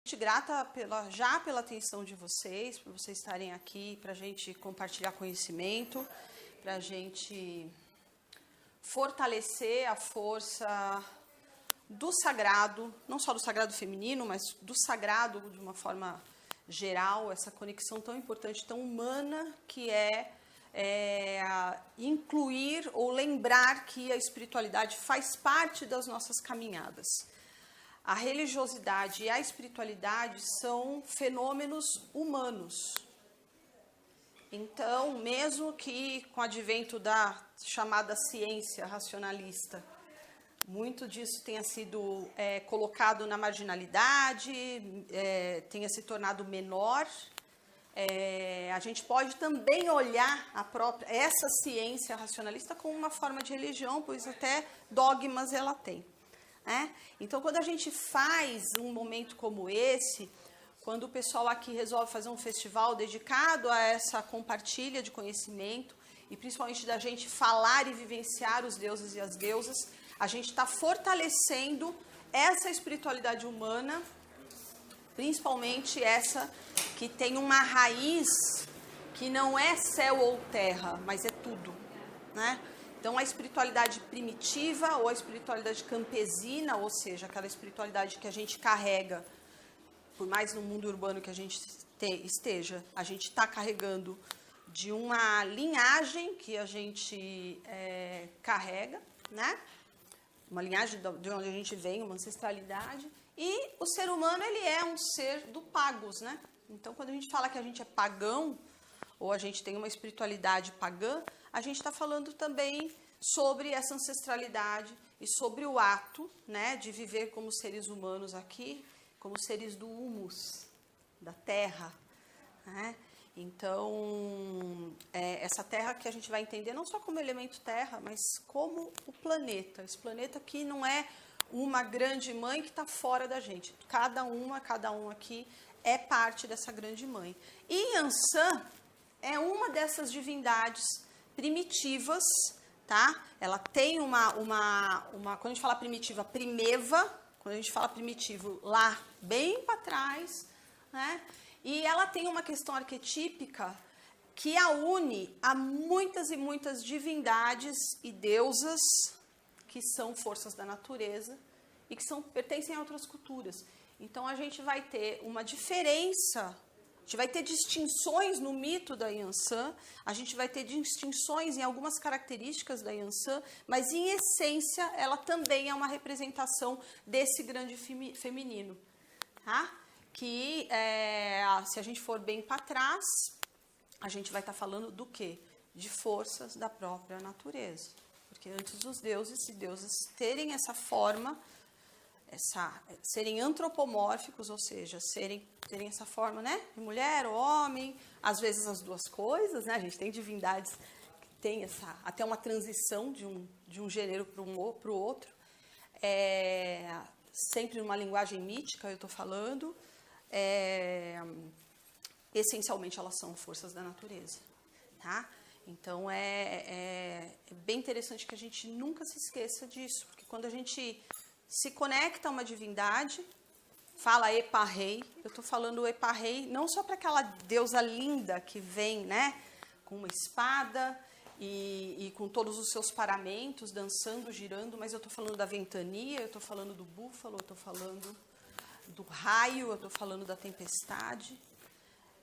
Grata pela atenção de vocês, por vocês estarem aqui, para a gente compartilhar conhecimento, para a gente fortalecer a força do sagrado, não só do sagrado feminino, mas do sagrado de uma forma geral, essa conexão tão importante, tão humana, que é incluir ou lembrar que a espiritualidade faz parte das nossas caminhadas. A religiosidade e a espiritualidade são fenômenos humanos. Então, mesmo que com o advento da chamada ciência racionalista, muito disso tenha sido colocado na marginalidade, tenha se tornado menor, a gente pode também olhar essa ciência racionalista como uma forma de religião, pois até dogmas ela tem. Então, quando a gente faz um momento como esse, quando o pessoal aqui resolve fazer um festival dedicado a essa compartilha de conhecimento, e principalmente da gente falar e vivenciar os deuses e as deusas, a gente está fortalecendo essa espiritualidade humana, principalmente essa que tem uma raiz que não é céu ou terra, mas é tudo, né? Então, a espiritualidade primitiva ou a espiritualidade campesina, ou seja, aquela espiritualidade que a gente carrega, por mais no mundo urbano que a gente esteja, a gente está carregando de uma linhagem que a gente carrega, né? Uma linhagem de onde a gente vem, uma ancestralidade. E o ser humano, ele é um ser do pagos, né? Então, quando a gente fala que a gente é pagão, ou a gente tem uma espiritualidade pagã, a gente está falando também sobre essa ancestralidade e sobre o ato, né, de viver como seres humanos aqui, como seres do humus, da terra, né? Então, essa terra que a gente vai entender não só como elemento terra, mas como o planeta. Esse planeta aqui não é uma grande mãe que está fora da gente. Cada um aqui é parte dessa grande mãe. E Yansan é uma dessas divindades primitivas, tá? Ela tem quando a gente fala primitiva, primeva, quando a gente fala primitivo, lá bem para trás, né? E ela tem uma questão arquetípica que a une a muitas e muitas divindades e deusas que são forças da natureza e que pertencem a outras culturas. Então, a gente vai ter uma diferença. A gente vai ter distinções no mito da Yansan, a gente vai ter distinções em algumas características da Yansan, mas em essência ela também é uma representação desse grande feminino, tá? Que se a gente for bem para trás, a gente vai estar falando do quê? De forças da própria natureza. Porque antes dos deuses e deusas terem essa forma, serem antropomórficos, ou seja, terem essa forma, né, de mulher ou homem, às vezes as duas coisas, né? A gente tem divindades que tem até uma transição de um gênero para o outro, sempre numa linguagem mítica, eu estou falando, essencialmente elas são forças da natureza, tá? Então é bem interessante que a gente nunca se esqueça disso, porque quando a gente se conecta a uma divindade, fala Epa-rei, eu estou falando Epa-rei não só para aquela deusa linda que vem, né, com uma espada e com todos os seus paramentos, dançando, girando, mas eu estou falando da ventania, eu estou falando do búfalo, eu estou falando do raio, eu estou falando da tempestade,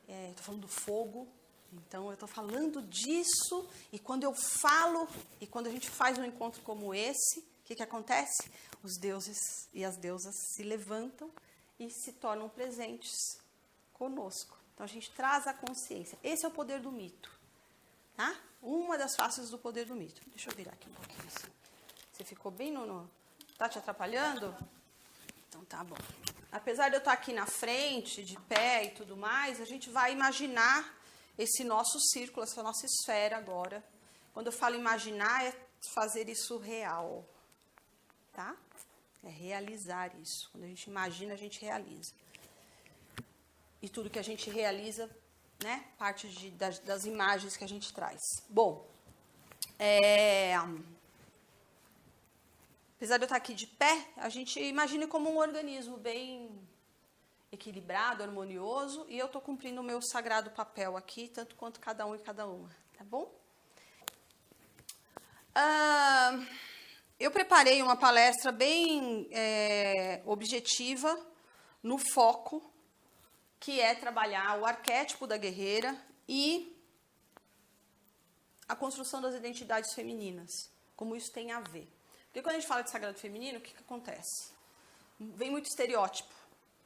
estou falando do fogo. Então, eu estou falando disso, e quando eu falo, e quando a gente faz um encontro como esse, o que acontece? Os deuses e as deusas se levantam e se tornam presentes conosco. Então, a gente traz a consciência. Esse é o poder do mito, tá? Uma das faces do poder do mito. Deixa eu virar aqui um pouquinho assim. Você ficou bem Tá te atrapalhando? Então, tá bom. Apesar de eu estar aqui na frente, de pé e tudo mais, a gente vai imaginar esse nosso círculo, essa nossa esfera agora. Quando eu falo imaginar, é fazer isso real, tá? É realizar isso. Quando a gente imagina, a gente realiza. E tudo que a gente realiza, né, parte das imagens que a gente traz. Bom, apesar de eu estar aqui de pé, a gente imagine como um organismo bem equilibrado, harmonioso, e eu estou cumprindo o meu sagrado papel aqui, tanto quanto cada um e cada uma, tá bom? Eu preparei uma palestra bem objetiva, no foco, que é trabalhar o arquétipo da guerreira e a construção das identidades femininas, como isso tem a ver. Porque quando a gente fala de sagrado feminino, o que acontece? Vem muito estereótipo.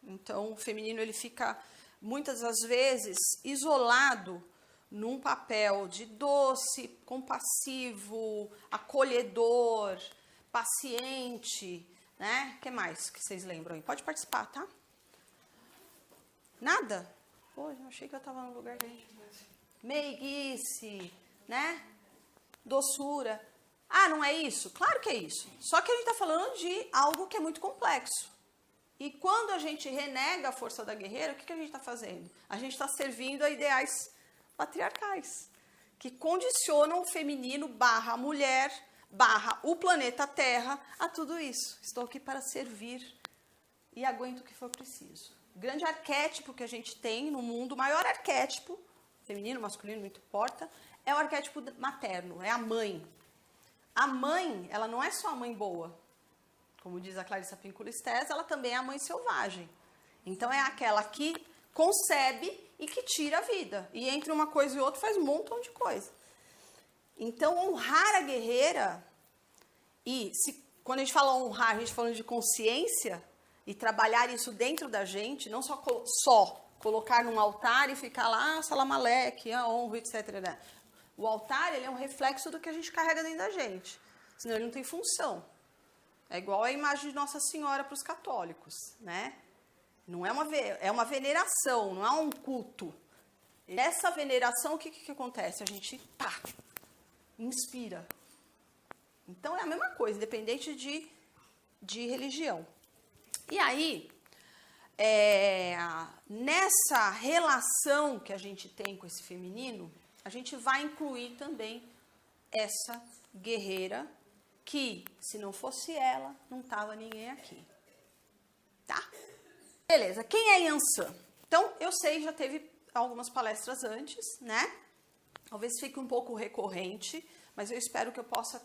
Então, o feminino ele fica, muitas das vezes, isolado num papel de doce, compassivo, acolhedor, paciente, né? O que mais que vocês lembram aí? Pode participar, tá? Nada? Pô, eu achei que eu estava no lugar dele. Meiguice, né? Doçura. Ah, não é isso? Claro que é isso. Só que a gente está falando de algo que é muito complexo. E quando a gente renega a força da guerreira, o que a gente está fazendo? A gente está servindo a ideais patriarcais, que condicionam o feminino / a mulher / o planeta Terra a tudo isso. Estou aqui para servir e aguento o que for preciso. O grande arquétipo que a gente tem no mundo, o maior arquétipo, feminino, masculino, não importa, é o arquétipo materno, é a mãe. A mãe, ela não é só a mãe boa. Como diz a Clarissa Pinkola Estés, ela também é a mãe selvagem. Então, é aquela que concebe e que tira a vida. E entre uma coisa e outra faz um montão de coisa. Então, honrar a guerreira, quando a gente fala honrar, a gente falando de consciência, e trabalhar isso dentro da gente, não só colocar num altar e ficar lá, salamaleque, honro, etc. Né? O altar, ele é um reflexo do que a gente carrega dentro da gente. Senão ele não tem função. É igual a imagem de Nossa Senhora para os católicos, né? Não é uma veneração, não é um culto. Essa veneração, o que acontece? A gente, inspira. Então, é a mesma coisa, independente de religião. E aí, nessa relação que a gente tem com esse feminino, a gente vai incluir também essa guerreira que, se não fosse ela, não estava ninguém aqui. Tá? Beleza, quem é Yansan? Então, eu sei, já teve algumas palestras antes, né? Talvez fique um pouco recorrente, mas eu espero que eu possa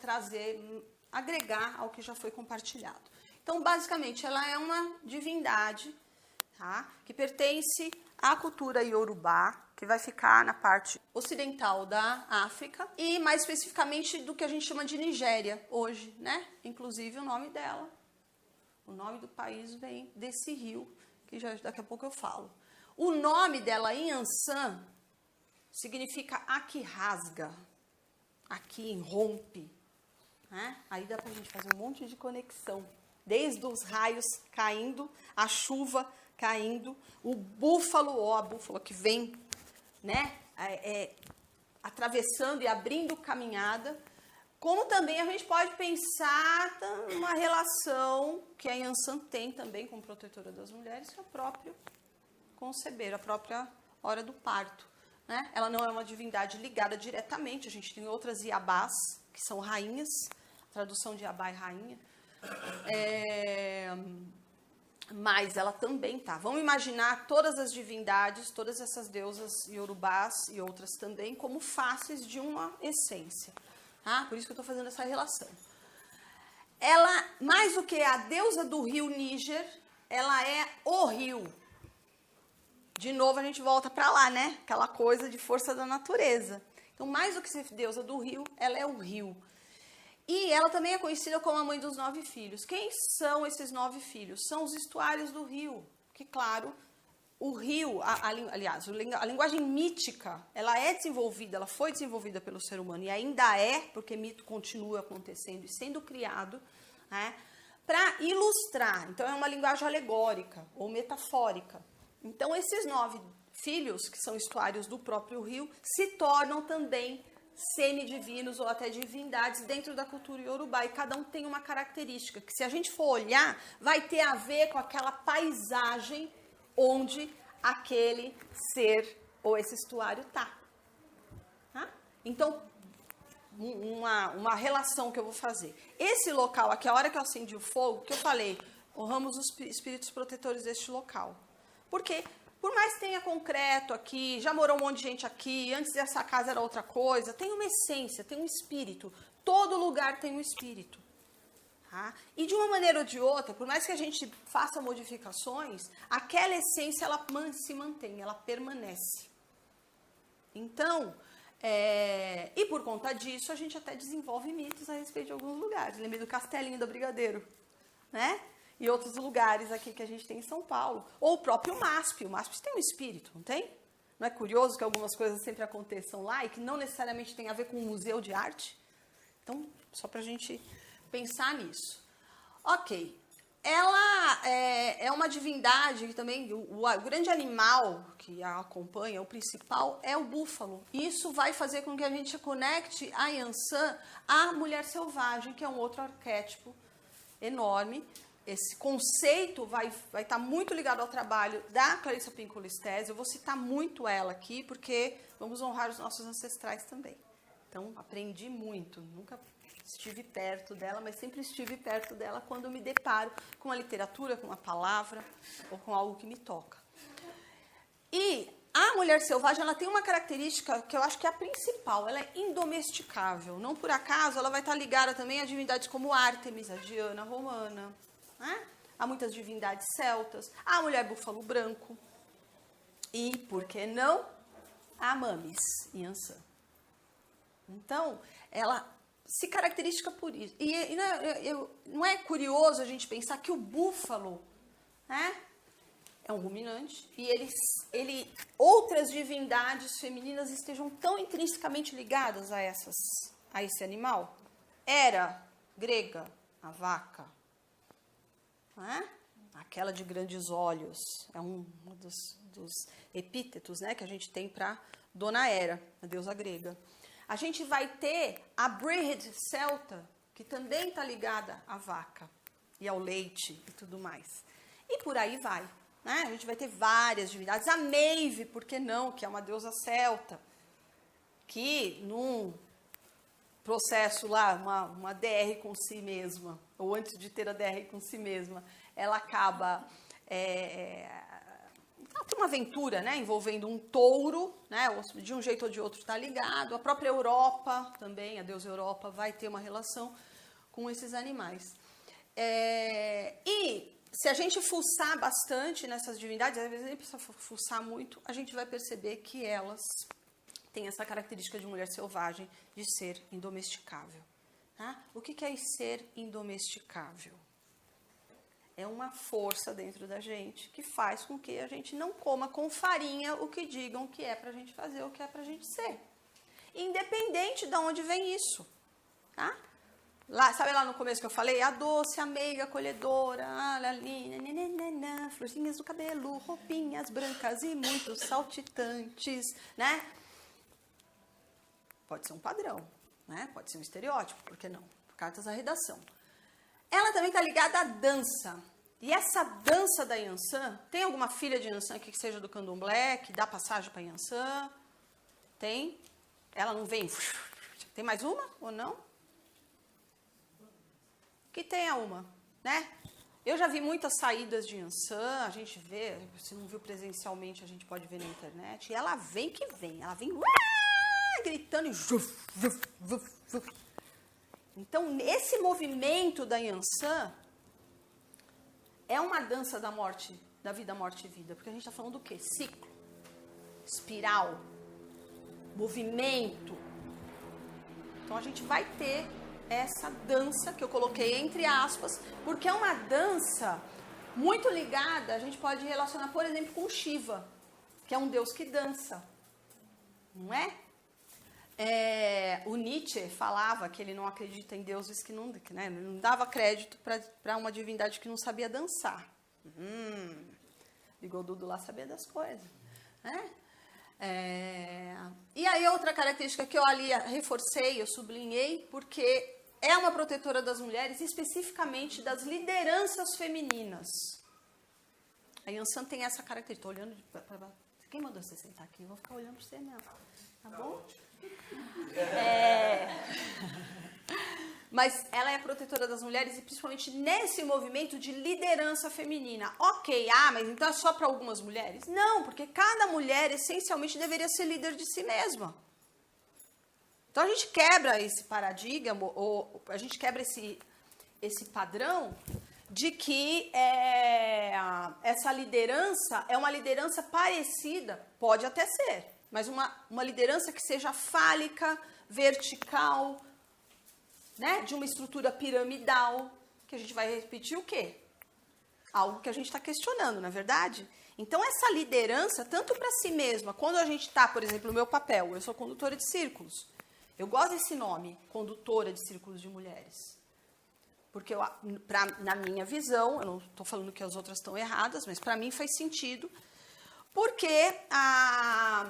agregar ao que já foi compartilhado. Então, basicamente, ela é uma divindade, tá? Que pertence à cultura Yorubá, que vai ficar na parte ocidental da África e mais especificamente do que a gente chama de Nigéria hoje, né? Inclusive o nome dela, o nome do país vem desse rio, que daqui a pouco eu falo. O nome dela em Yansan significa a que rasga, a que irrompe, né? Aí dá pra gente fazer um monte de conexão. Desde os raios caindo, a chuva caindo, o búfalo, a búfala que vem, né, atravessando e abrindo caminhada, como também a gente pode pensar numa relação que a Yansan tem também como protetora das mulheres, que é o próprio conceber, a própria hora do parto, né? Ela não é uma divindade ligada diretamente, a gente tem outras Iabás, que são rainhas, a tradução de Iabá é rainha, mas ela também tá. Vamos imaginar todas as divindades, todas essas deusas iorubás e outras também, como faces de uma essência. Tá? Por isso que eu estou fazendo essa relação. Ela, mais do que a deusa do rio Níger, ela é o rio. De novo a gente volta para lá, né? Aquela coisa de força da natureza. Então, mais do que ser deusa do rio, ela é o rio. E ela também é conhecida como a mãe dos 9 filhos. Quem são esses 9 filhos? São os estuários do rio. Que, claro, o rio, aliás, a linguagem mítica, ela é desenvolvida, ela foi desenvolvida pelo ser humano e ainda é, porque mito continua acontecendo e sendo criado, né, para ilustrar. Então, é uma linguagem alegórica ou metafórica. Então, esses 9 filhos, que são estuários do próprio rio, se tornam também semidivinos ou até divindades dentro da cultura iorubá, e cada um tem uma característica que, se a gente for olhar, vai ter a ver com aquela paisagem onde aquele ser ou esse estuário está. Tá? Então, uma relação que eu vou fazer. Esse local aqui, a hora que eu acendi o fogo, que eu falei, honramos os espíritos protetores deste local. Porque, por mais que tenha concreto aqui, já morou um monte de gente aqui, antes dessa casa era outra coisa, tem uma essência, tem um espírito. Todo lugar tem um espírito. Tá? E de uma maneira ou de outra, por mais que a gente faça modificações, aquela essência ela se mantém, ela permanece. Então, e por conta disso, a gente até desenvolve mitos a respeito de alguns lugares. Lembrei do Castelinho do Brigadeiro, né? E outros lugares aqui que a gente tem em São Paulo. Ou o próprio MASP. O MASP tem um espírito, não tem? Não é curioso que algumas coisas sempre aconteçam lá e que não necessariamente tem a ver com um museu de arte? Então, só para a gente pensar nisso. Ok. Ela é uma divindade que também, o grande animal que a acompanha, o principal, é o búfalo. Isso vai fazer com que a gente conecte a Yansan à mulher selvagem, que é um outro arquétipo enorme. Esse conceito vai estar muito ligado ao trabalho da Clarissa Pinkola Estés. Eu vou citar muito ela aqui, porque vamos honrar os nossos ancestrais também. Então, aprendi muito. Nunca estive perto dela, mas sempre estive perto dela quando me deparo com a literatura, com a palavra ou com algo que me toca. E a mulher selvagem, ela tem uma característica que eu acho que é a principal, ela é indomesticável. Não por acaso, ela vai estar ligada também a divindades como Ártemis, a Diana romana, né? Há muitas divindades celtas, a mulher búfalo branco e, por que não, a Mamis, Yansan. Então, ela se caracteriza por isso. E não é curioso a gente pensar que o búfalo, né, é um ruminante e outras divindades femininas estejam tão intrinsecamente ligadas a esse animal? Hera, grega, a vaca, né? Aquela de grandes olhos, é um dos epítetos, né, que a gente tem para Dona Hera, a deusa grega. A gente vai ter a Brihid celta, que também está ligada à vaca e ao leite e tudo mais. E por aí vai, né? A gente vai ter várias divindades. A Maeve, por que não? Que é uma deusa celta, que num processo lá, uma DR com si mesma, ou antes de ter a DR com si mesma, ela acaba... Tem uma aventura, né, envolvendo um touro, né, de um jeito ou de outro está ligado. A própria Europa também, a deusa Europa, vai ter uma relação com esses animais. E se a gente fuçar bastante nessas divindades, às vezes nem precisa fuçar muito, a gente vai perceber que elas têm essa característica de mulher selvagem, de ser indomesticável. Tá? O que é ser indomesticável? É uma força dentro da gente que faz com que a gente não coma com farinha o que digam que é pra gente fazer, o que é pra gente ser. Independente de onde vem isso. Tá? Sabe lá no começo que eu falei? A doce, a meiga, acolhedora, florzinhas do cabelo, roupinhas brancas e muito saltitantes, né? Pode ser um padrão, né? Pode ser um estereótipo, por que não? Cartas à redação. Ela também está ligada à dança. E essa dança da Yansan, tem alguma filha de Yansan aqui que seja do candomblé, que dá passagem para Yansan? Tem? Ela não vem? Tem mais uma ou não? Que tenha uma, né? Eu já vi muitas saídas de Yansan, a gente vê, se não viu presencialmente, a gente pode ver na internet. E ela vem que vem, ela vem gritando e... Então, esse movimento da Yansan é uma dança da morte, da vida, morte e vida. Porque a gente está falando do quê? Ciclo, espiral, movimento. Então, a gente vai ter essa dança que eu coloquei entre aspas, porque é uma dança muito ligada, a gente pode relacionar, por exemplo, com Shiva, que é um deus que dança, não é? O Nietzsche falava que ele não acredita em deuses que não dava crédito para uma divindade que não sabia dançar. Bigodudo lá sabia das coisas, né? E aí outra característica que eu ali reforcei, eu sublinhei, porque é uma protetora das mulheres, especificamente das lideranças femininas. A Yansan tem essa característica. Estou olhando para... Quem mandou você sentar aqui? Eu vou ficar olhando para você mesmo. Tá bom? Mas ela é a protetora das mulheres e principalmente nesse movimento de liderança feminina. Ok, mas então é só para algumas mulheres? Não, porque cada mulher essencialmente deveria ser líder de si mesma. Então a gente quebra esse paradigma, ou a gente quebra esse padrão de que essa liderança é uma liderança parecida, pode até ser, mas uma liderança que seja fálica, vertical, né, de uma estrutura piramidal, que a gente vai repetir o quê? Algo que a gente está questionando, não é verdade? Então, essa liderança, tanto para si mesma, quando a gente está, por exemplo, no meu papel, eu sou condutora de círculos. Eu gosto desse nome, condutora de círculos de mulheres. Porque, na minha visão, eu não estou falando que as outras estão erradas, mas para mim faz sentido, porque a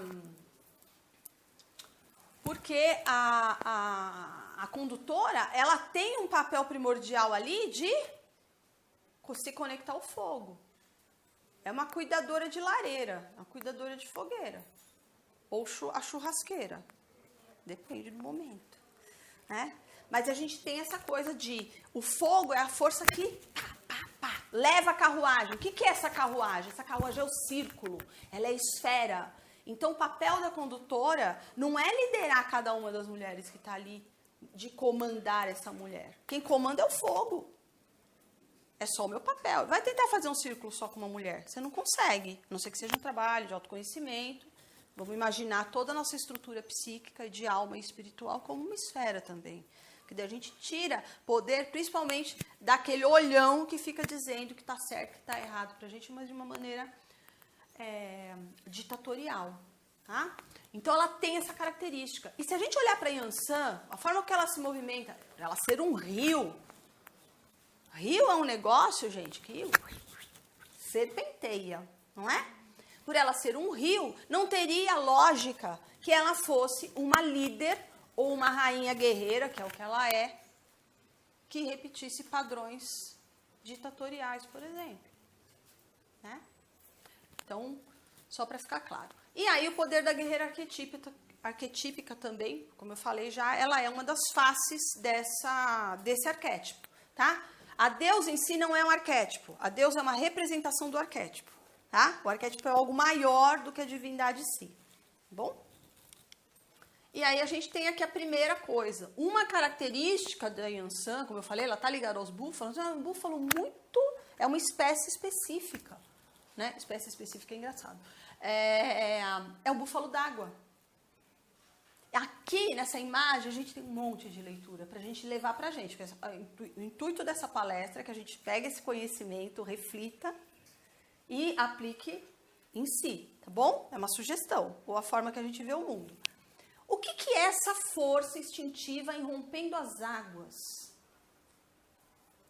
condutora, ela tem um papel primordial ali de se conectar ao fogo. É uma cuidadora de lareira, uma cuidadora de fogueira. Ou a churrasqueira. Depende do momento, né? Mas a gente tem essa coisa de... O fogo é a força que leva a carruagem. O que é essa carruagem? Essa carruagem é o círculo. Ela é a esfera. Então, o papel da condutora não é liderar cada uma das mulheres que está ali, de comandar essa mulher. Quem comanda é o fogo. É só o meu papel. Vai tentar fazer um círculo só com uma mulher. Você não consegue. A não ser que seja um trabalho de autoconhecimento. Vamos imaginar toda a nossa estrutura psíquica, de alma e espiritual como uma esfera também. Porque daí a gente tira poder, principalmente daquele olhão que fica dizendo que está certo, que está errado para a gente, mas de uma maneira ditatorial. Tá? Então ela tem essa característica. E se a gente olhar para a Yansan, a forma que ela se movimenta, para ela ser um rio. Rio é um negócio, gente, que serpenteia, não é? Por ela ser um rio, não teria lógica que ela fosse uma líder ou uma rainha guerreira, que é o que ela é, que repetisse padrões ditatoriais, por exemplo. Né? Então, só para ficar claro. E aí o poder da guerreira arquetípica também, como eu falei já, ela é uma das faces desse arquétipo. Tá? A deusa em si não é um arquétipo, a deusa é uma representação do arquétipo. Tá? O arquétipo é algo maior do que a divindade em si. Bom? E aí a gente tem aqui a primeira coisa. Uma característica da Yansan, como eu falei, ela está ligada aos búfalos, é um búfalo é uma espécie específica. Né? Espécie específica é engraçado. É um búfalo d'água. Aqui, nessa imagem, a gente tem um monte de leitura para a gente levar para a gente. O intuito dessa palestra é que a gente pegue esse conhecimento, reflita e aplique em si, tá bom? É uma sugestão, ou a forma que a gente vê o mundo. O que é essa força instintiva irrompendo as águas?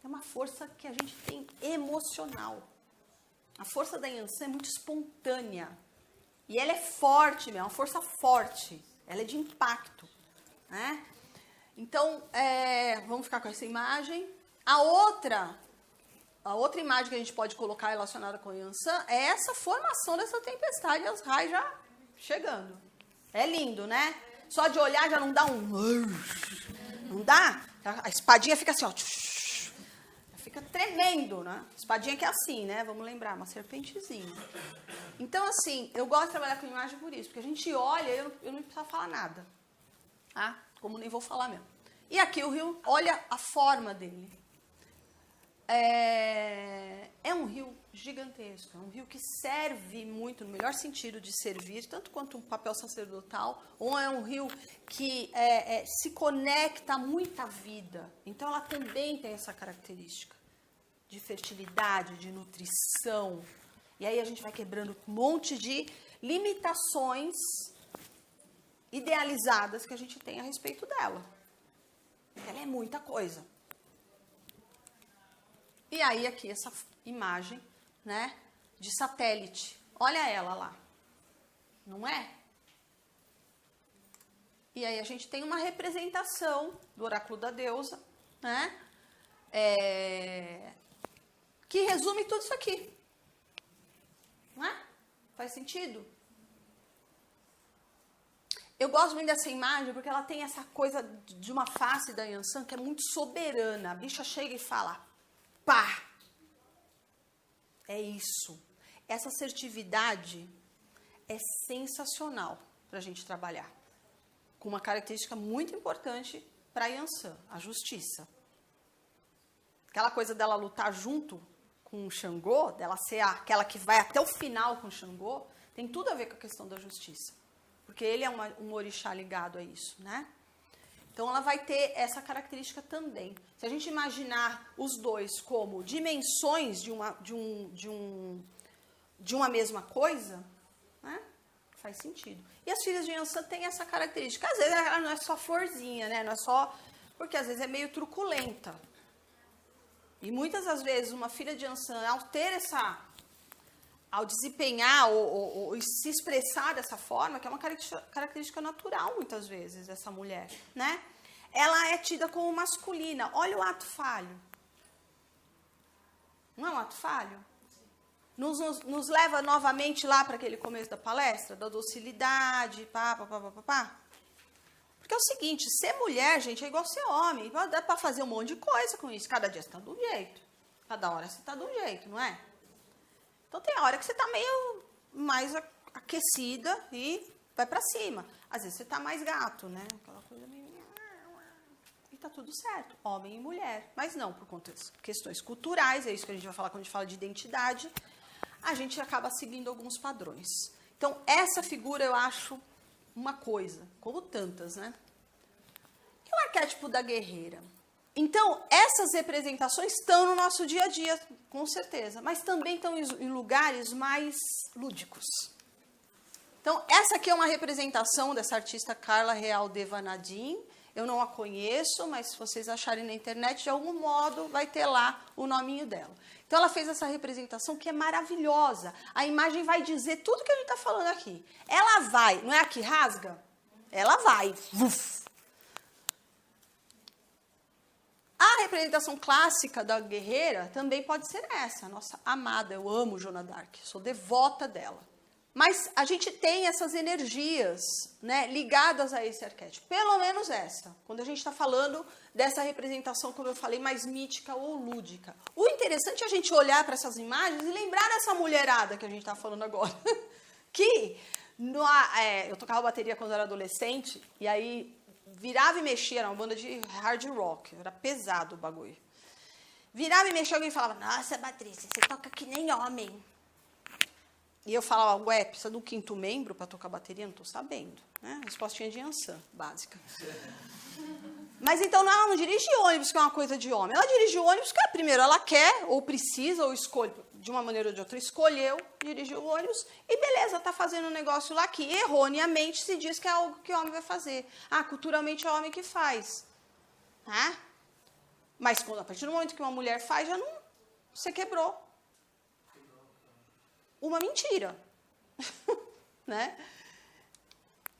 É uma força que a gente tem emocional. A força da Yansan é muito espontânea. E ela é forte, é uma força forte. Ela é de impacto. Né? Então, vamos ficar com essa imagem. A outra imagem que a gente pode colocar relacionada com a Yansan é essa formação dessa tempestade e os raios já chegando. É lindo, né? Só de olhar já não dá um... Não dá? A espadinha fica assim, ó. Fica tremendo, né? A espadinha que é assim, né? Vamos lembrar, uma serpentezinha. Então, assim, eu gosto de trabalhar com imagem por isso. Porque a gente olha e eu não preciso falar nada. Tá? Como nem vou falar mesmo. E aqui o rio, olha a forma dele. É um rio gigantesco, é um rio que serve muito, no melhor sentido de servir, tanto quanto um papel sacerdotal, ou é um rio que se conecta a muita vida. Então, ela também tem essa característica de fertilidade, de nutrição. E aí a gente vai quebrando um monte de limitações idealizadas que a gente tem a respeito dela. Ela é muita coisa. E aí aqui essa imagem, né, de satélite. Olha ela lá. Não é? E aí a gente tem uma representação do oráculo da deusa, né? Que resume tudo isso aqui. Não é? Faz sentido? Eu gosto muito dessa imagem porque ela tem essa coisa de uma face da Yansan que é muito soberana. A bicha chega e fala, pá! É isso. Essa assertividade é sensacional para a gente trabalhar. Com uma característica muito importante para a Yansan, a justiça. Aquela coisa dela lutar junto com o Xangô, dela ser aquela que vai até o final com o Xangô, tem tudo a ver com a questão da justiça. Porque ele é um orixá ligado a isso, né? Então, ela vai ter essa característica também. Se a gente imaginar os dois como dimensões de uma mesma coisa, né? Faz sentido. E as filhas de Yansan têm essa característica. Às vezes, ela não é só florzinha, né? Não é só... Porque, às vezes, é meio truculenta. E, muitas das vezes, uma filha de Yansan, ao ter essa... Ao desempenhar ou se expressar dessa forma, que é uma característica natural, muitas vezes, dessa mulher, né? Ela é tida como masculina. Olha o ato falho. Não é um ato falho? Nos leva novamente lá para aquele começo da palestra, da docilidade, pá. Porque é o seguinte, ser mulher, gente, é igual ser homem. Dá para fazer um monte de coisa com isso. Cada dia você está de um jeito. Cada hora você está de um jeito, não é? Então, tem hora que você está meio mais aquecida e vai para cima. Às vezes, você está mais gato, né? Aquela coisa meio... E tá tudo certo, homem e mulher. Mas não, por conta das questões culturais, é isso que a gente vai falar quando a gente fala de identidade, a gente acaba seguindo alguns padrões. Então, essa figura eu acho uma coisa, como tantas, né? E o arquétipo da guerreira? Então, essas representações estão no nosso dia a dia, com certeza, mas também estão em lugares mais lúdicos. Então, essa aqui é uma representação dessa artista Carla Real Devanadin. Eu não a conheço, mas se vocês acharem na internet, de algum modo vai ter lá o nominho dela. Então, ela fez essa representação que é maravilhosa. A imagem vai dizer tudo que a gente está falando aqui. Ela vai, não é aqui rasga? Ela vai. Uf. A representação clássica da guerreira também pode ser essa, nossa amada. Eu amo Joana d'Arc, sou devota dela. Mas a gente tem essas energias, né, ligadas a esse arquétipo. Pelo menos essa, quando a gente está falando dessa representação, como eu falei, mais mítica ou lúdica. O interessante é a gente olhar para essas imagens e lembrar dessa mulherada que a gente está falando agora. Que eu tocava bateria quando eu era adolescente, e aí virava e mexia, era uma banda de hard rock, era pesado o bagulho. Virava e mexia, alguém falava, nossa, Patrícia, você toca que nem homem. E eu falava, ué, precisa do quinto membro para tocar bateria? Não estou sabendo. Né? Respostinha de Yansan, básica. Mas então ela não dirige ônibus, que é uma coisa de homem. Ela dirige ônibus porque primeiro ela quer, ou precisa, ou escolhe, de uma maneira ou de outra, escolheu dirigir o ônibus e beleza, está fazendo um negócio lá que erroneamente se diz que é algo que o homem vai fazer. Ah, culturalmente é o homem que faz. Né? Mas a partir do momento que uma mulher faz, já não... Você quebrou. Uma mentira. Né?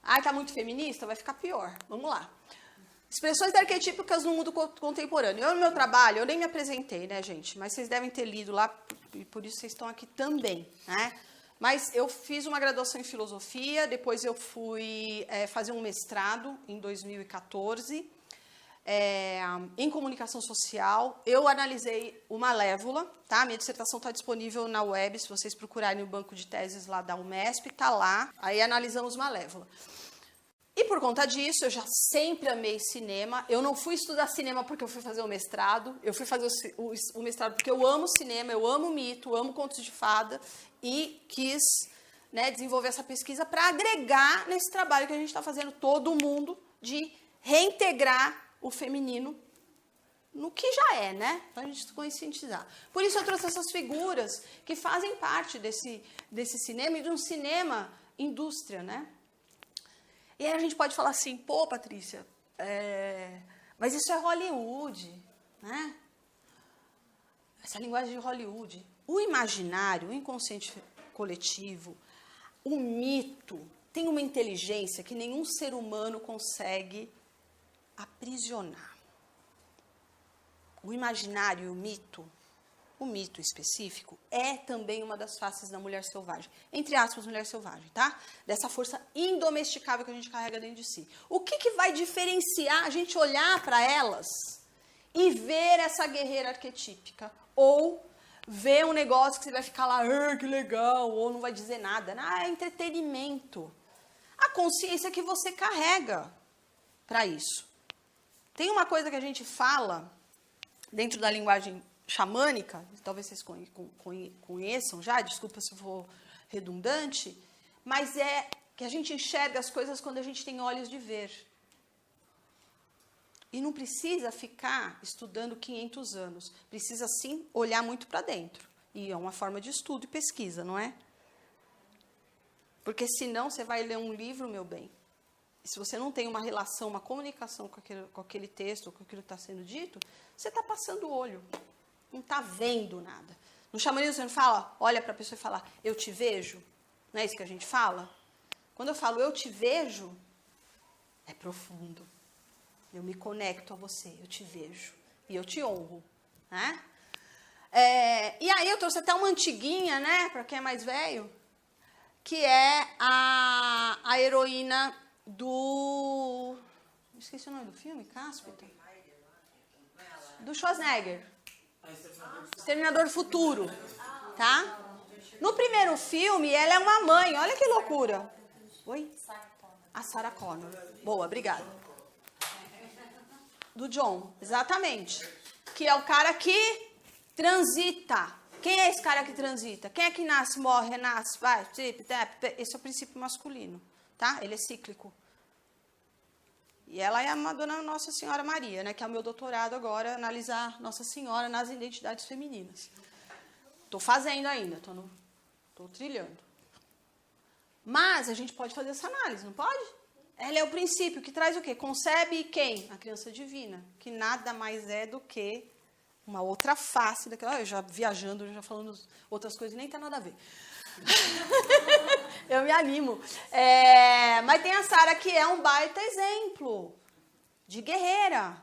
Ah, tá muito feminista? Vai ficar pior. Vamos lá. Expressões arquetípicas no mundo contemporâneo. Eu, no meu trabalho, eu nem me apresentei, né, gente? Mas vocês devem ter lido lá, e por isso vocês estão aqui também, né? Mas eu fiz uma graduação em filosofia, depois eu fui fazer um mestrado em 2014, em comunicação social. Eu analisei o Malévola, tá? Minha dissertação está disponível na web, se vocês procurarem no banco de teses lá da Unesp, tá lá. Aí analisamos Malévola. E por conta disso, eu já sempre amei cinema. Eu não fui estudar cinema porque eu fui fazer o mestrado. Eu fui fazer o mestrado porque eu amo cinema, eu amo mito, eu amo contos de fada. E quis, né, desenvolver essa pesquisa para agregar nesse trabalho que a gente está fazendo, todo mundo, de reintegrar o feminino no que já é, né? Para a gente conscientizar. Por isso eu trouxe essas figuras que fazem parte desse cinema e de um cinema indústria, né? E aí a gente pode falar assim, pô, Patrícia, mas isso é Hollywood, né? Essa linguagem de Hollywood. O imaginário, o inconsciente coletivo, o mito, tem uma inteligência que nenhum ser humano consegue aprisionar. O imaginário e o mito o mito específico é também uma das faces da mulher selvagem. Entre aspas, mulher selvagem, tá? Dessa força indomesticável que a gente carrega dentro de si. O que vai diferenciar a gente olhar para elas e ver essa guerreira arquetípica? Ou ver um negócio que você vai ficar lá, que legal, ou não vai dizer nada. É entretenimento. A consciência que você carrega para isso. Tem uma coisa que a gente fala dentro da linguagem xamânica, talvez vocês conheçam já, desculpa se eu for redundante, mas é que a gente enxerga as coisas quando a gente tem olhos de ver. E não precisa ficar estudando 500 anos, precisa sim olhar muito para dentro. E é uma forma de estudo e pesquisa, não é? Porque senão você vai ler um livro, meu bem, e se você não tem uma relação, uma comunicação com aquele texto, com aquilo que está sendo dito, você está passando o olho, não está vendo nada. No xamanismo você não fala, olha para a pessoa e fala, eu te vejo, não é isso que a gente fala? Quando eu falo eu te vejo, é profundo. Eu me conecto a você, eu te vejo e eu te honro, né? E aí eu trouxe até uma antiguinha, né, para quem é mais velho, que é a heroína do... Esqueci o nome do filme, Cáspita? Do Schwarzenegger. Exterminador do Futuro, tá? No primeiro filme, ela é uma mãe, olha que loucura. Oi? A Sarah Connor. Boa, obrigada. Do John, exatamente. Que é o cara que transita. Quem é esse cara que transita? Quem é que nasce, morre, renasce, vai? Esse é o princípio masculino, tá? Ele é cíclico. E ela é a Madonna Nossa Senhora Maria, né? Que é o meu doutorado agora, analisar Nossa Senhora nas identidades femininas. Estou fazendo ainda, estou trilhando. Mas a gente pode fazer essa análise, não pode? Ela é o princípio que traz o quê? Concebe quem? A criança divina, que nada mais é do que uma outra face daquela... Eu já viajando, já falando outras coisas, nem tem nada a ver. Eu me animo. Mas tem a Sarah, que é um baita exemplo de guerreira,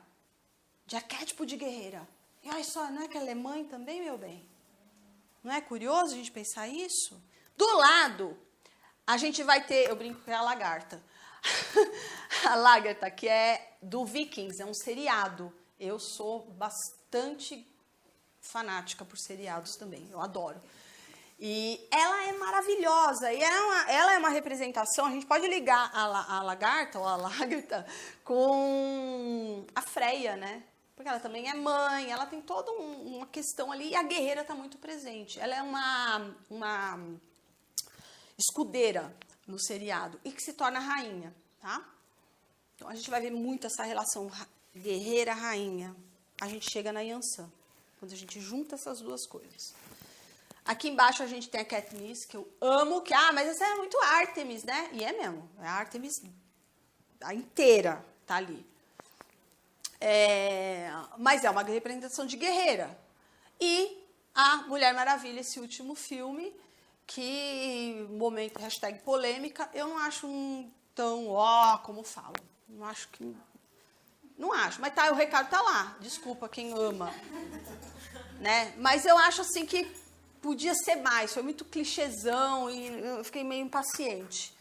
de arquétipo de guerreira. E olha só, não é que ela é mãe também, meu bem? Não é curioso a gente pensar isso? Do lado, a gente vai ter... Eu brinco que é a lagarta. A lagarta, que é do Vikings, é um seriado. Eu sou bastante fanática por seriados também, eu adoro. E ela é maravilhosa, e ela é uma representação, a gente pode ligar a lagarta, ou a lagarta, com a Freia, né? Porque ela também é mãe, ela tem toda uma questão ali, e a guerreira está muito presente. Ela é uma escudeira no seriado, e que se torna rainha, tá? Então, a gente vai ver muito essa relação guerreira-rainha. A gente chega na Yansan, quando a gente junta essas duas coisas. Aqui embaixo a gente tem a Katniss, que eu amo, mas essa é muito Ártemis, né? E é mesmo, é a Ártemis a inteira, tá ali. Mas é uma representação de guerreira. E a Mulher Maravilha, esse último filme, que, momento, hashtag polêmica, eu não acho tão como falam. Não acho que... Não acho, mas o recado tá lá. Desculpa quem ama. Né? Mas eu acho assim que podia ser mais. Foi muito clichêzão e eu fiquei meio impaciente.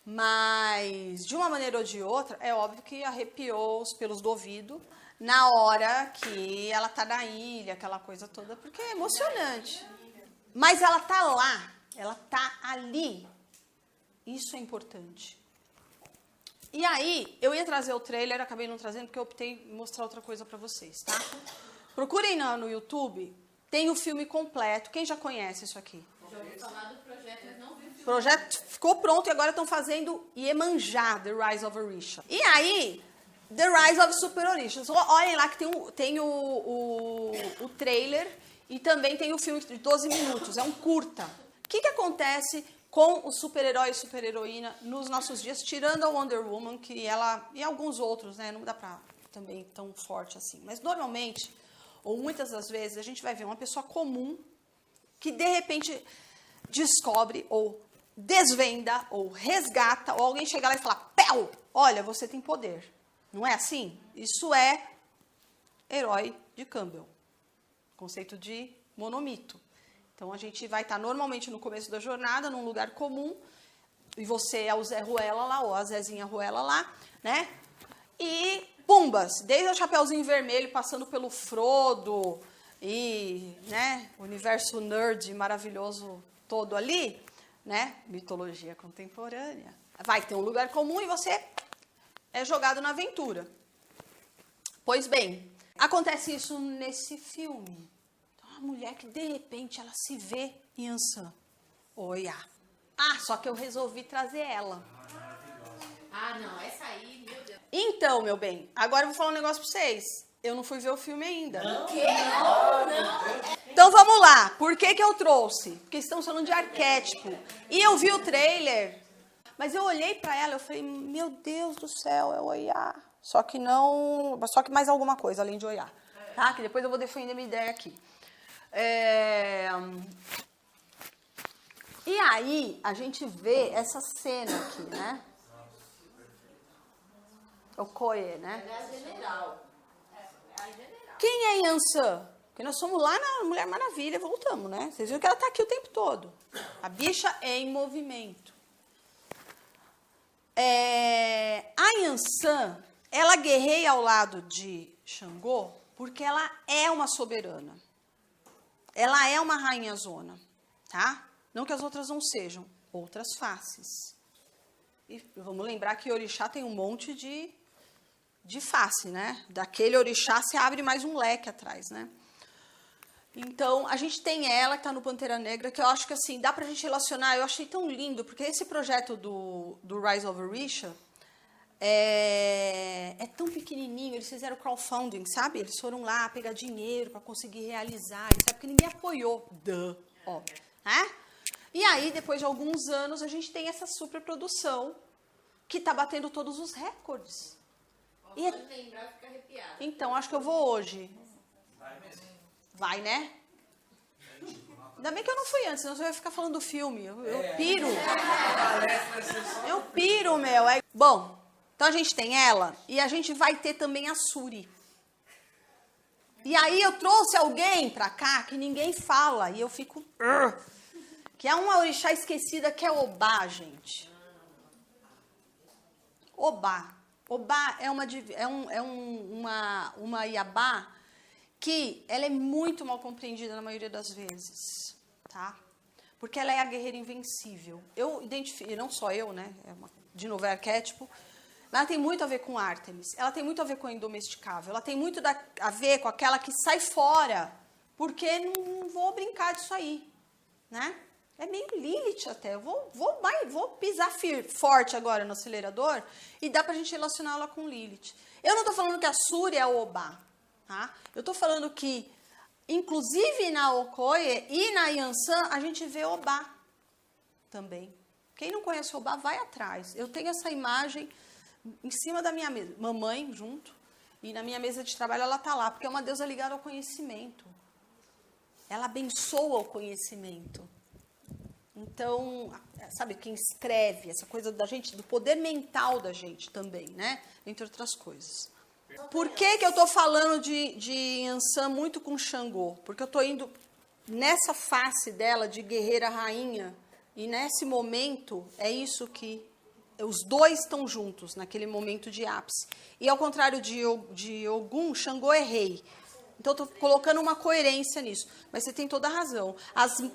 Mas, de uma maneira ou de outra, é óbvio que arrepiou os pelos do ouvido na hora que ela tá na ilha, aquela coisa toda, porque é emocionante. Mas ela tá lá, ela tá ali. Isso é importante. E aí, eu ia trazer o trailer, acabei não trazendo, porque eu optei em mostrar outra coisa pra vocês, tá? Procurem no YouTube, tem o filme completo. Quem já conhece isso aqui? Já ouvi falar do projeto, mas não vi o filme. O projeto ficou pronto e agora estão fazendo Iemanjá, The Rise of Orisha. E aí, The Rise of Super Orishas. Olhem lá que tem o trailer e também tem o filme de 12 minutos. É um curta. O que acontece com o super-herói e super-heroína nos nossos dias, tirando a Wonder Woman, que ela... E alguns outros, né? Não dá pra também tão forte assim. Mas normalmente, ou muitas das vezes, a gente vai ver uma pessoa comum que, de repente, descobre ou desvenda ou resgata, ou alguém chega lá e fala, Pel, olha, você tem poder. Não é assim? Isso é herói de Campbell. Conceito de monomito. Então, a gente vai estar normalmente no começo da jornada, num lugar comum, e você é o Zé Ruela lá, ou a Zezinha Ruela lá, né? E pumbas, desde o Chapeuzinho Vermelho, passando pelo Frodo e, né, o universo nerd maravilhoso todo ali, né? Mitologia contemporânea. Vai ter um lugar comum e você é jogado na aventura. Pois bem, acontece isso nesse filme. Então, a mulher que, de repente, ela se vê em Ansan. Oiá. Ah, só que eu resolvi trazer ela. Ah, não, essa aí, meu Deus. Então, meu bem, agora eu vou falar um negócio pra vocês. Eu não fui ver o filme ainda. O quê? Não. Então, vamos lá. Por que que eu trouxe? Porque estamos falando de arquétipo. E eu vi o trailer, mas eu olhei pra ela e eu falei, meu Deus do céu, é Oiá. Só que mais alguma coisa, além de Oiá. Tá? Que depois eu vou defender minha ideia aqui. E aí, a gente vê essa cena aqui, né? Okoye, né? É a general. É a general. Quem é Yansan? Porque nós fomos lá na Mulher Maravilha e voltamos, né? Vocês viram que ela tá aqui o tempo todo. A bicha é em movimento. A Yansan, ela guerreia ao lado de Xangô porque ela é uma soberana. Ela é uma rainha zona, tá? Não que as outras não sejam, outras faces. E vamos lembrar que orixá tem um monte de face, né? Daquele orixá se abre mais um leque atrás, né? Então, a gente tem ela que tá no Pantera Negra, que eu acho que assim, dá pra gente relacionar, eu achei tão lindo, porque esse projeto do Rise of Orisha é tão pequenininho, eles fizeram crowdfunding, sabe? Eles foram lá pegar dinheiro para conseguir realizar, sabe? Porque ninguém apoiou, óbvio, né? E aí, depois de alguns anos, a gente tem essa superprodução que tá batendo todos os recordes. Pode lembrar, fica arrepiada. Então, acho que eu vou hoje. Vai mesmo. Vai, né? Ainda bem que eu não fui antes, senão você vai ficar falando do filme. Eu piro. Eu piro, meu. Bom, então a gente tem ela e a gente vai ter também a Suri. E aí eu trouxe alguém pra cá que ninguém fala e eu fico... Que é uma orixá esquecida que é Obá, gente. Obá. Obá é uma Iabá que ela é muito mal compreendida na maioria das vezes, tá? Porque ela é a guerreira invencível. Eu identifico, não só eu, né? De novo, é arquétipo. Mas ela tem muito a ver com Ártemis. Ela tem muito a ver com a indomesticável. Ela tem muito a ver com aquela que sai fora. Porque não vou brincar disso aí, né? É meio Lilith até. Eu vou pisar forte agora no acelerador e dá pra gente relacionar ela com Lilith. Eu não tô falando que a Suri é o Obá, tá? Eu tô falando que, inclusive na Okoye e na Yansan, a gente vê Obá também. Quem não conhece Obá, vai atrás. Eu tenho essa imagem em cima da minha mesa. Mamãe junto. E na minha mesa de trabalho ela tá lá, porque é uma deusa ligada ao conhecimento. Ela abençoa o conhecimento. Então, sabe, quem escreve, essa coisa da gente, do poder mental da gente também, né? Entre outras coisas. Por que que eu tô falando de Yansan muito com Xangô? Porque eu tô indo nessa face dela de guerreira rainha, e nesse momento é isso que os dois estão juntos, naquele momento de ápice. E ao contrário de Ogum, Xangô é rei. Então, eu estou colocando uma coerência nisso. Mas você tem toda a razão.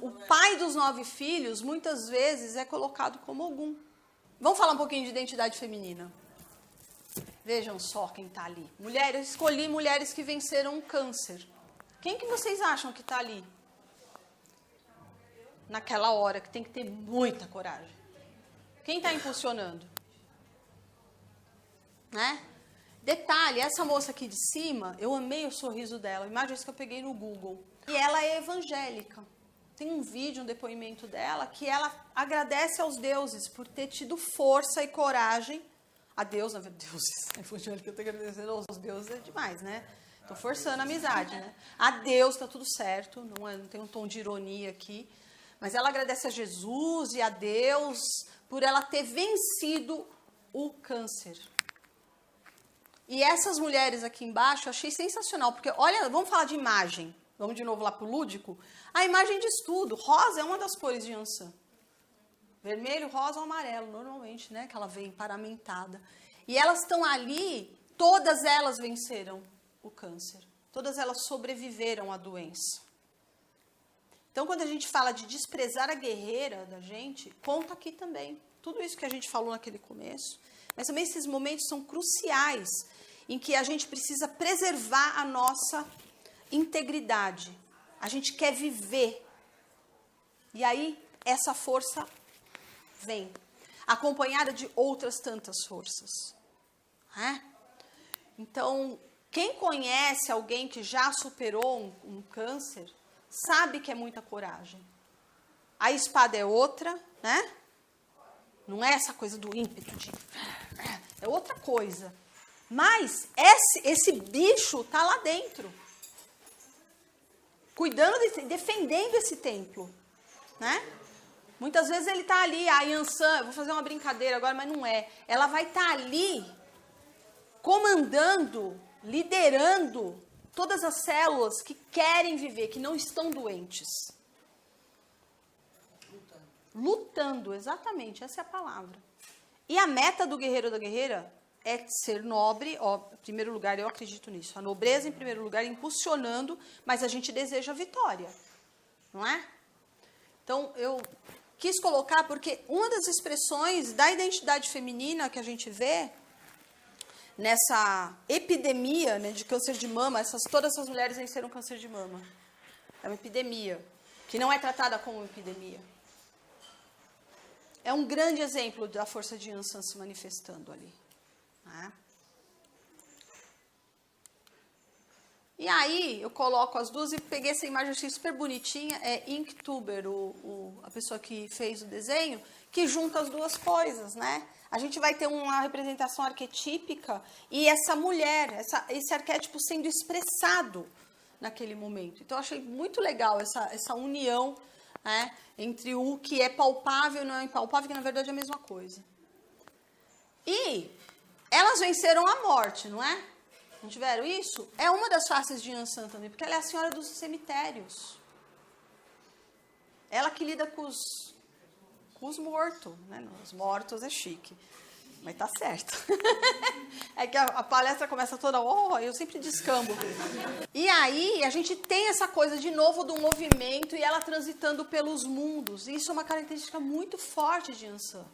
O pai dos 9 filhos, muitas vezes, é colocado como Ogum. Vamos falar um pouquinho de identidade feminina. Vejam só quem está ali. Mulheres, eu escolhi mulheres que venceram um câncer. Quem que vocês acham que está ali? Naquela hora, que tem que ter muita coragem. Quem está impulsionando? Né? Detalhe, essa moça aqui de cima, eu amei o sorriso dela. Imagina isso que eu peguei no Google. E ela é evangélica. Tem um vídeo, um depoimento dela, que ela agradece aos deuses por ter tido força e coragem. A Deus, na verdade, deuses. A evangélica, eu tô agradecendo aos deuses, é demais, né? Tô forçando a amizade, né? A Deus, tá tudo certo, não tem um tom de ironia aqui. Mas ela agradece a Jesus e a Deus por ela ter vencido o câncer. E essas mulheres aqui embaixo, eu achei sensacional, porque, olha, vamos falar de imagem. Vamos de novo lá para o lúdico. A imagem diz tudo. Rosa é uma das cores de Yansan. Vermelho, rosa ou amarelo, normalmente, né? Que ela vem paramentada. E elas estão ali, todas elas venceram o câncer. Todas elas sobreviveram à doença. Então, quando a gente fala de desprezar a guerreira da gente, conta aqui também. Tudo isso que a gente falou naquele começo. Mas também esses momentos são cruciais, em que a gente precisa preservar a nossa integridade. A gente quer viver. E aí, essa força vem, acompanhada de outras tantas forças. Então, quem conhece alguém que já superou um câncer, sabe que é muita coragem. A espada é outra, né? Não é essa coisa do ímpeto de... É outra coisa. Mas esse bicho está lá dentro. Cuidando, defendendo esse templo. Né? Muitas vezes ele está ali, a Yansan, vou fazer uma brincadeira agora, mas não é. Ela vai estar ali, comandando, liderando todas as células que querem viver, que não estão doentes. Lutando, exatamente, essa é a palavra. E a meta do guerreiro ou da guerreira é ser nobre, em primeiro lugar, eu acredito nisso. A nobreza, em primeiro lugar, impulsionando, mas a gente deseja a vitória, não é? Então, eu quis colocar, porque uma das expressões da identidade feminina que a gente vê nessa epidemia, né, de câncer de mama, todas essas mulheres venceram câncer de mama. É uma epidemia, que não é tratada como uma epidemia. É um grande exemplo da força de Yansan se manifestando ali. Né? E aí, eu coloco as duas e peguei essa imagem, achei super bonitinha. É Inktuber, a pessoa que fez o desenho, que junta as duas coisas, né? A gente vai ter uma representação arquetípica e essa mulher, esse arquétipo sendo expressado naquele momento. Então, eu achei muito legal essa união, né, entre o que é palpável e não é impalpável, que na verdade é a mesma coisa. E elas venceram a morte, não é? Não tiveram isso? É uma das faces de Yansan também, porque ela é a senhora dos cemitérios. Ela que lida com os mortos, né? Os mortos é chique, mas tá certo. É que a palestra começa toda, eu sempre descambo. E aí a gente tem essa coisa de novo do movimento e ela transitando pelos mundos. E isso é uma característica muito forte de Yansan.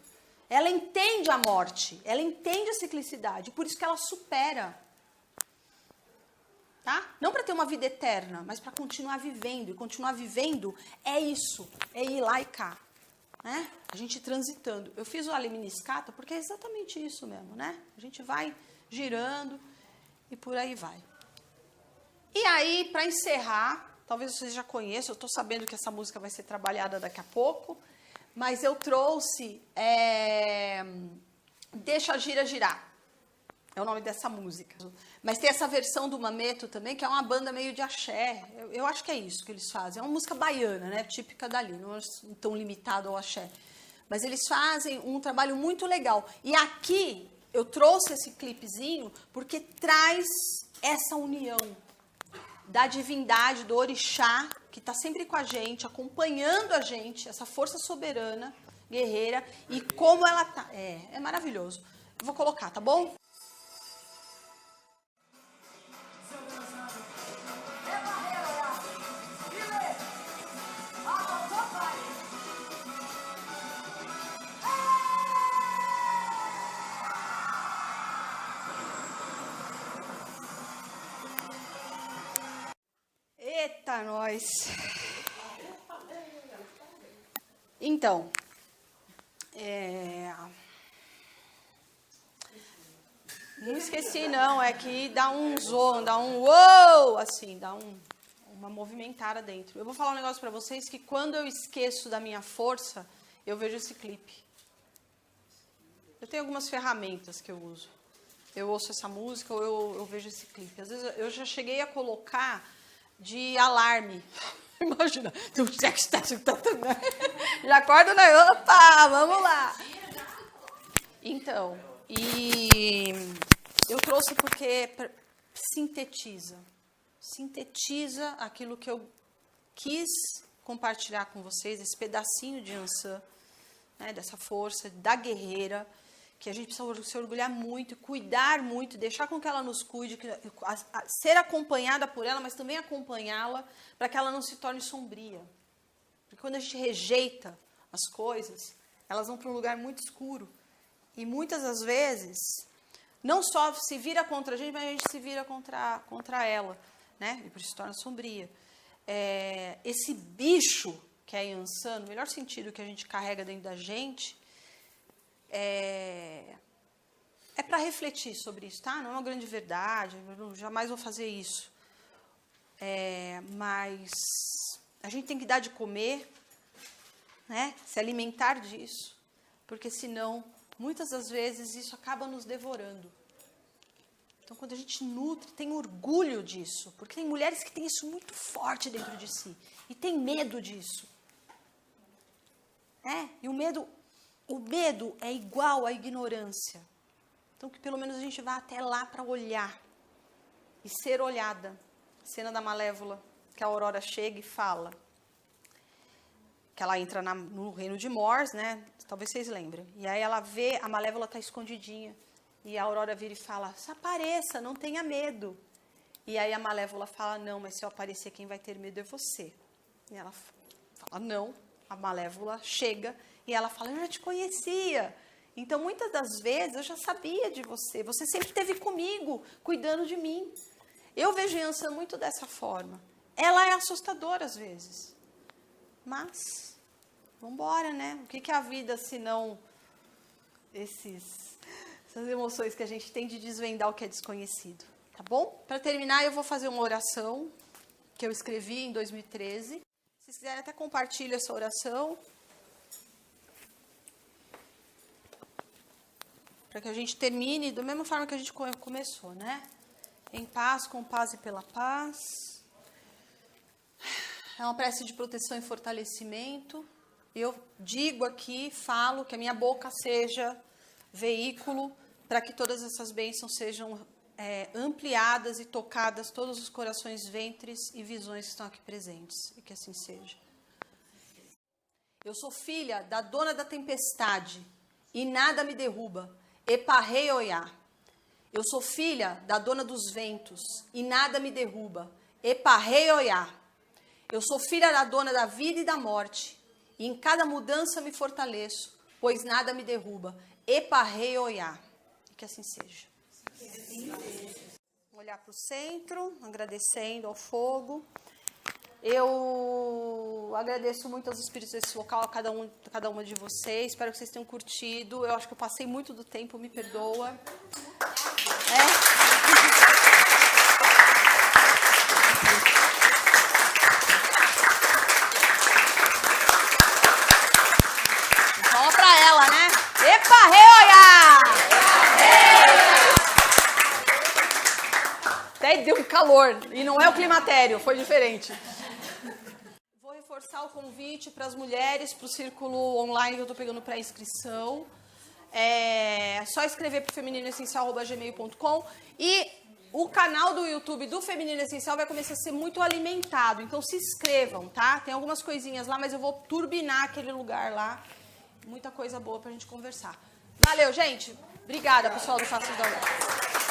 Ela entende a morte, ela entende a ciclicidade, por isso que ela supera. Tá? Não para ter uma vida eterna, mas para continuar vivendo. E continuar vivendo é isso, é ir lá e cá. Né? A gente transitando. Eu fiz o Aleminiscata porque é exatamente isso mesmo, né? A gente vai girando e por aí vai. E aí, para encerrar, talvez vocês já conheçam, eu estou sabendo que essa música vai ser trabalhada daqui a pouco, mas eu trouxe Deixa a Gira Girar. É o nome dessa música. Mas tem essa versão do Mameto também, que é uma banda meio de axé. Eu acho que é isso que eles fazem. É uma música baiana, né? Típica dali, não é tão limitado ao axé. Mas eles fazem um trabalho muito legal. E aqui eu trouxe esse clipezinho porque traz essa união da divindade, do orixá, que está sempre com a gente, acompanhando a gente, essa força soberana, guerreira, e como ela tá. É maravilhoso. Eu vou colocar, tá bom? Eita, nós. Então, não esqueci não, é que dá um zoom, dá um uou, assim, dá uma movimentada dentro. Eu vou falar um negócio pra vocês que quando eu esqueço da minha força, eu vejo esse clipe. Eu tenho algumas ferramentas que eu uso. Eu ouço essa música ou eu vejo esse clipe. Às vezes eu já cheguei a colocar de alarme. Imagina. Já acorda, né? Opa, vamos lá. Então, e eu trouxe porque sintetiza. sintetiza aquilo que eu quis compartilhar com vocês, esse pedacinho de Ansan, né, dessa força, da guerreira, que a gente precisa se orgulhar muito, cuidar muito, deixar com que ela nos cuide, ser acompanhada por ela, mas também acompanhá-la, para que ela não se torne sombria. Porque quando a gente rejeita as coisas, elas vão para um lugar muito escuro. E muitas das vezes, não só se vira contra a gente, mas a gente se vira contra ela, né? E por isso se torna sombria. Esse bicho que é Ansan, no melhor sentido que a gente carrega dentro da gente, é para refletir sobre isso, tá? Não é uma grande verdade, eu jamais vou fazer isso. Mas a gente tem que dar de comer, né? Se alimentar disso, porque senão, muitas das vezes, isso acaba nos devorando. Então, quando a gente nutre, tem orgulho disso, porque tem mulheres que têm isso muito forte dentro de si, e tem medo disso. E o medo é igual à ignorância. Então, que pelo menos a gente vá até lá para olhar e ser olhada. A cena da Malévola, que a Aurora chega e fala, que ela entra no reino de Mors, né? Talvez vocês lembrem. E aí ela vê, a Malévola está escondidinha. E a Aurora vira e fala, apareça, não tenha medo. E aí a Malévola fala, não, mas se eu aparecer, quem vai ter medo é você. E ela fala, não. A Malévola chega e ela fala, eu já te conhecia. Então, muitas das vezes, eu já sabia de você. Você sempre esteve comigo, cuidando de mim. Eu vejo Ansan muito dessa forma. Ela é assustadora às vezes. Mas, vamos embora, né? O que é a vida se não essas emoções que a gente tem de desvendar o que é desconhecido? Tá bom? Para terminar, eu vou fazer uma oração que eu escrevi em 2013. Se vocês quiserem, até compartilho essa oração. Para que a gente termine da mesma forma que a gente começou, né? Em paz, com paz e pela paz. É uma prece de proteção e fortalecimento. Eu digo aqui, falo, que a minha boca seja veículo para que todas essas bênçãos sejam ampliadas e tocadas todos os corações, ventres e visões que estão aqui presentes. E que assim seja. Eu sou filha da dona da tempestade e nada me derruba. Eparrei oiá. Eu sou filha da dona dos ventos e nada me derruba. Eparrei oiá. Eu sou filha da dona da vida e da morte e em cada mudança me fortaleço, pois nada me derruba. Eparrei oiá. E que assim seja. Olhar para o centro, agradecendo ao fogo. Eu agradeço muito aos espíritos desse local, a cada uma de vocês. Espero que vocês tenham curtido. Eu acho que eu passei muito do tempo, me perdoa. Fala pra ela, né? Epa, reoia! Até deu um calor. E não é o climatério, foi diferente. Vou reforçar o convite para as mulheres, para o círculo online que eu estou pegando para inscrição. É só escrever para o femininoessencial@gmail.com e o canal do YouTube do Feminino Essencial vai começar a ser muito alimentado. Então se inscrevam, tá? Tem algumas coisinhas lá, mas eu vou turbinar aquele lugar lá. Muita coisa boa para a gente conversar. Valeu, gente. Obrigada, pessoal do Faça da Hora.